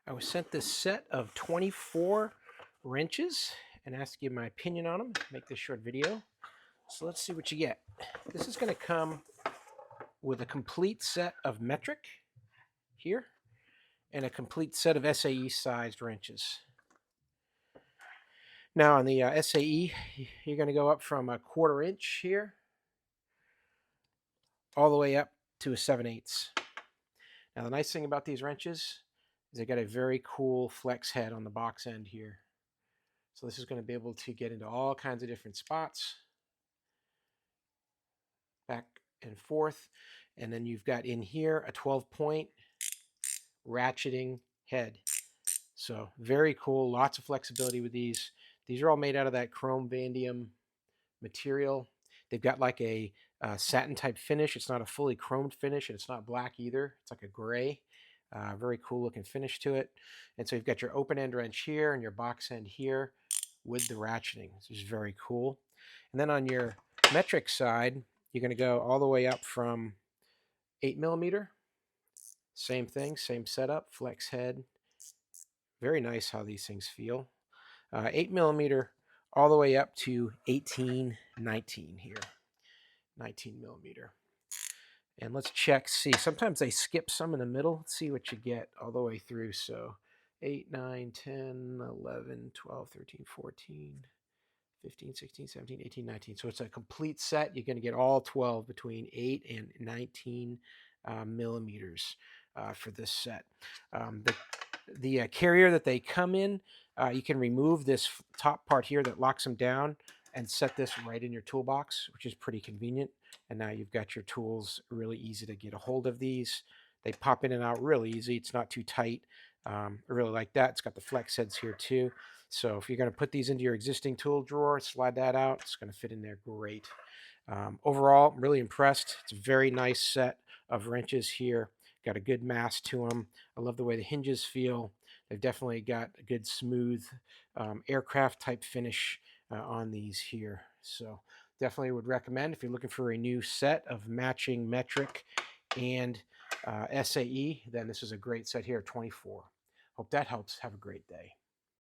I was sent this set of 24 wrenches and asked to give my opinion on them, make this short video. So let's see what you get. This is going to come with a complete set of metric here and a complete set of SAE sized wrenches. Now on the SAE, you're going to go up from a 1/4 inch here all the way up to a 7/8. Now the nice thing about these wrenches is they got a very cool flex head on the box end here. So this is going to be able to get into all kinds of different spots, back and forth. And then you've got in here a 12-point ratcheting head. So very cool, lots of flexibility with these. These are all made out of that chrome vanadium material. They've got like a satin type finish. It's not a fully chromed finish, and it's not black either. It's like a gray. Very cool looking finish to it. And so you've got your open end wrench here and your box end here with the ratcheting. This is very cool. And then on your metric side, you're going to go all the way up from 8mm. Same thing, same setup, flex head. Very nice how these things feel. 8mm all the way up to 18, 19 here. 19mm. And let's check, see, sometimes they skip some in the middle. Let's see what you get all the way through. So 8, 9, 10, 11, 12, 13, 14, 15, 16, 17, 18, 19. So it's a complete set. You're going to get all 12 between 8 and 19 millimeters for this set. The carrier that they come in, you can remove this top part here that locks them down and set this right in your toolbox, which is pretty convenient. And now you've got your tools, really easy to get a hold of these. They pop in and out really easy. It's not too tight. I really like that. It's got the flex heads here too. So if you're going to put these into your existing tool drawer, slide that out. It's going to fit in there great. Overall, I'm really impressed. It's a very nice set of wrenches here. Got a good mass to them. I love the way the hinges feel. They've definitely got a good smooth aircraft type finish on these here. So definitely would recommend if you're looking for a new set of matching metric and SAE, then this is a great set here, 24. Hope that helps. Have a great day.